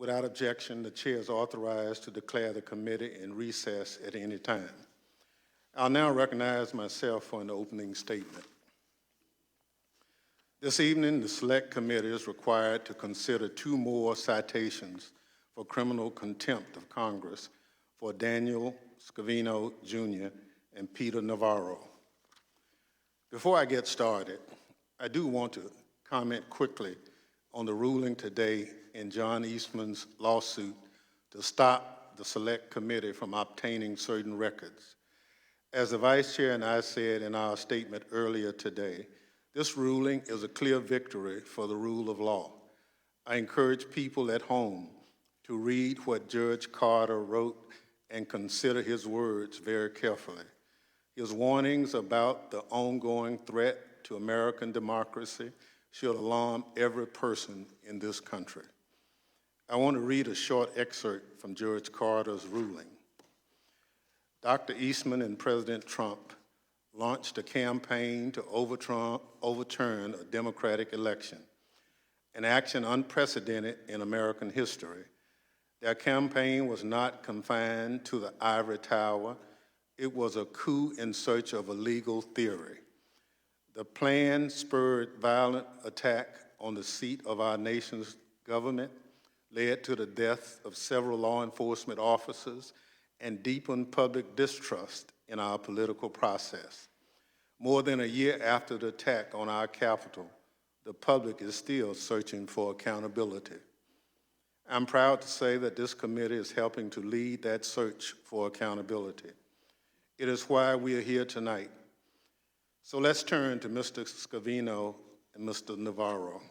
Without objection, the chair is authorized to declare the committee in recess at any time. I'll now recognize myself for an opening statement. This evening, the Select Committee is required to consider 2 more citations for criminal contempt of Congress for Daniel Scavino, Jr. and Peter Navarro. Before I get started, I do want to comment quickly on the ruling today in John Eastman's lawsuit to stop the Select Committee from obtaining certain records. As the Vice Chair and I said in our statement earlier today, this ruling is a clear victory for the rule of law. I encourage people at home to read what Judge Carter wrote and consider his words very carefully. His warnings about the ongoing threat to American democracy should alarm every person in this country. I want to read a short excerpt from Judge Carter's ruling. Dr. Eastman and President Trump launched a campaign to overturn a democratic election, an action unprecedented in American history. Their campaign was not confined to the ivory tower. It was a coup in search of a legal theory. The plan spurred violent attack on the seat of our nation's government, led to the death of several law enforcement officers, and deepened public distrust in our political process. More than a year after the attack on our Capitol, the public is still searching for accountability. I'm proud to say that this committee is helping to lead that search for accountability. It is why we are here tonight. So let's turn to Mr. Scavino and Mr. Navarro.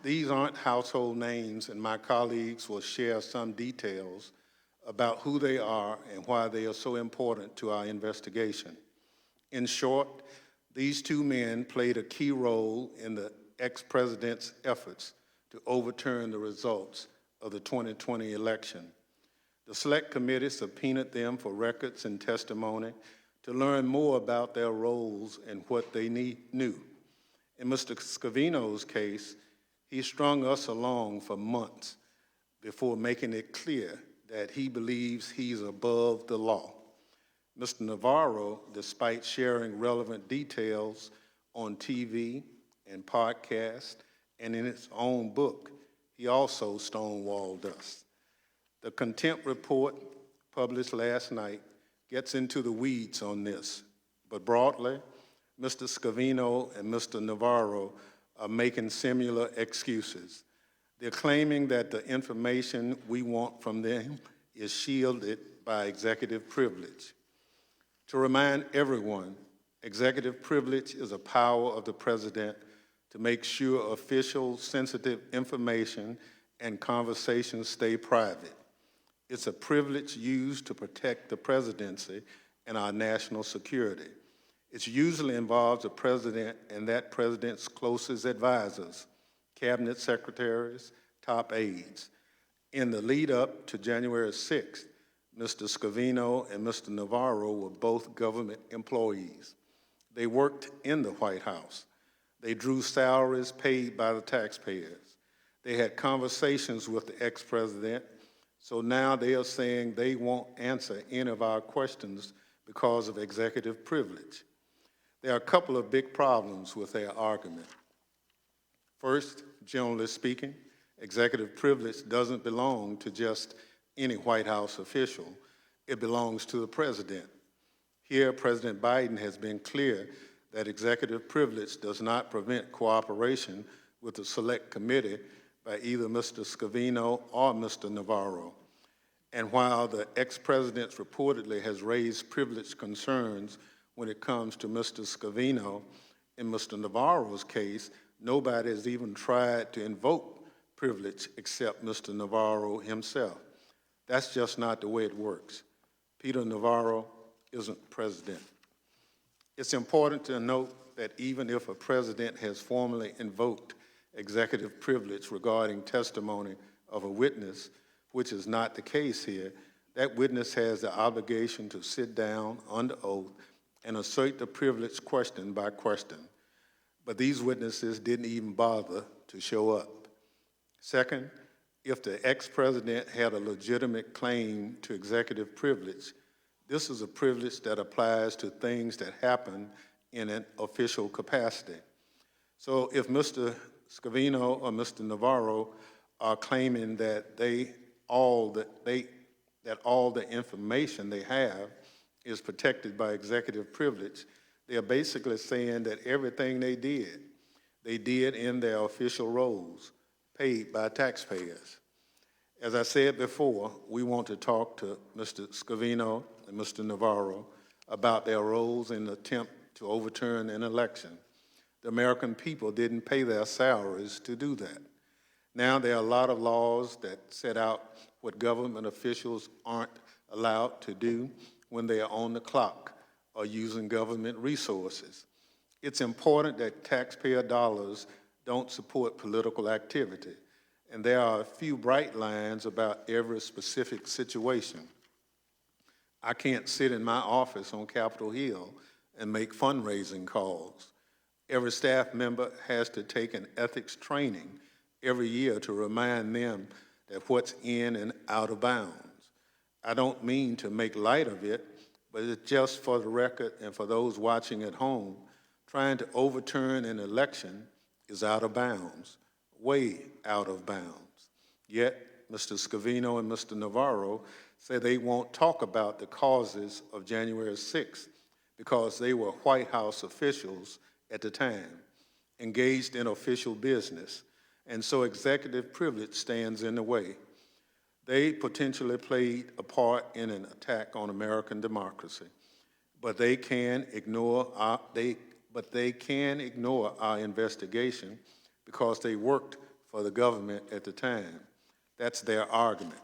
These aren't household names, and my colleagues will share some details about who they are and why they are so important to our investigation. In short, these 2 men played a key role in the ex-president's efforts to overturn the results of the 2020 election. The Select Committee subpoenaed them for records and testimony to learn more about their roles and what they knew. In Mr. Scavino's case, he strung us along for months before making it clear that he believes he's above the law. Mr. Navarro, despite sharing relevant details on TV and podcasts and in his own book, he also stonewalled us. The contempt report published last night gets into the weeds on this, but broadly, Mr. Scavino and Mr. Navarro are making similar excuses. They're claiming that the information we want from them is shielded by executive privilege. To remind everyone, executive privilege is a power of the president to make sure official sensitive information and conversations stay private. It's a privilege used to protect the presidency and our national security. It usually involves the president and that president's closest advisors, cabinet secretaries, top aides. In the lead up to January 6th, Mr. Scavino and Mr. Navarro were both government employees. They worked in the White House. They drew salaries paid by the taxpayers. They had conversations with the ex-president, so now they are saying they won't answer any of our questions because of executive privilege. There are a couple of big problems with their argument. First, generally speaking, executive privilege doesn't belong to just any White House official. It belongs to the president. Here, President Biden has been clear that executive privilege does not prevent cooperation with the Select Committee by either Mr. Scavino or Mr. Navarro. And while the ex-president reportedly has raised privilege concerns when it comes to Mr. Scavino, in Mr. Navarro's case, nobody has even tried to invoke privilege except Mr. Navarro himself. That's just not the way it works. Peter Navarro isn't president. It's important to note that even if a president has formally invoked executive privilege regarding testimony of a witness, which is not the case here, that witness has the obligation to sit down under oath and assert the privilege question by question. But these witnesses didn't even bother to show up. Second, if the ex-president had a legitimate claim to executive privilege, this is a privilege that applies to things that happen in an official capacity. So if Mr. Scavino or Mr. Navarro are claiming that all the information they have is protected by executive privilege, they are basically saying that everything they did in their official roles, paid by taxpayers. As I said before, we want to talk to Mr. Scavino and Mr. Navarro about their roles in the attempt to overturn an election. The American people didn't pay their salaries to do that. Now there are a lot of laws that set out what government officials aren't allowed to do when they are on the clock or using government resources. It's important that taxpayer dollars don't support political activity, and there are a few bright lines about every specific situation. I can't sit in my office on Capitol Hill and make fundraising calls. Every staff member has to take an ethics training every year to remind them that what's in and out of bounds. I don't mean to make light of it, but it's just for the record and for those watching at home, trying to overturn an election is out of bounds, way out of bounds. Yet, Mr. Scavino and Mr. Navarro say they won't talk about the causes of January 6th because they were White House officials at the time, engaged in official business, and so executive privilege stands in the way. They potentially played a part in an attack on American democracy, but they can ignore our investigation because they worked for the government at the time. That's their argument.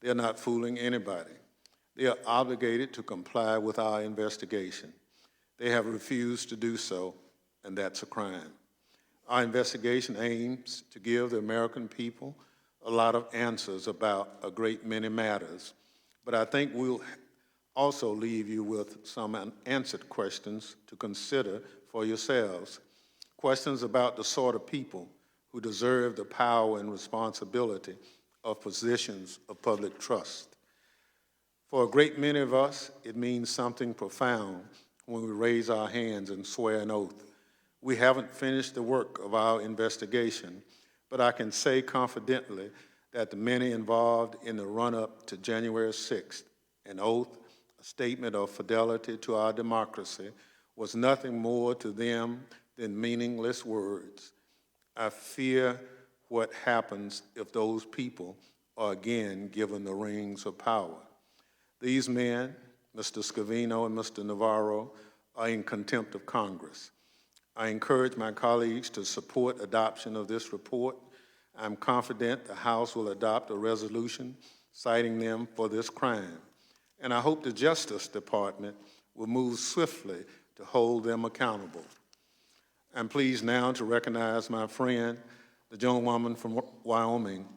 They're not fooling anybody. They are obligated to comply with our investigation. They have refused to do so, and that's a crime. Our investigation aims to give the American people a lot of answers about a great many matters, but I think we'll also leave you with some unanswered questions to consider for yourselves. Questions about the sort of people who deserve the power and responsibility of positions of public trust. For a great many of us, it means something profound when we raise our hands and swear an oath. We haven't finished the work of our investigation, but I can say confidently that the many involved in the run-up to January 6th, an oath, a statement of fidelity to our democracy, was nothing more to them than meaningless words. I fear what happens if those people are again given the reins of power. These men, Mr. Scavino and Mr. Navarro, are in contempt of Congress. I encourage my colleagues to support adoption of this report. I'm confident the House will adopt a resolution citing them for this crime. And I hope the Justice Department will move swiftly to hold them accountable. I'm pleased now to recognize my friend, the gentlewoman from Wyoming,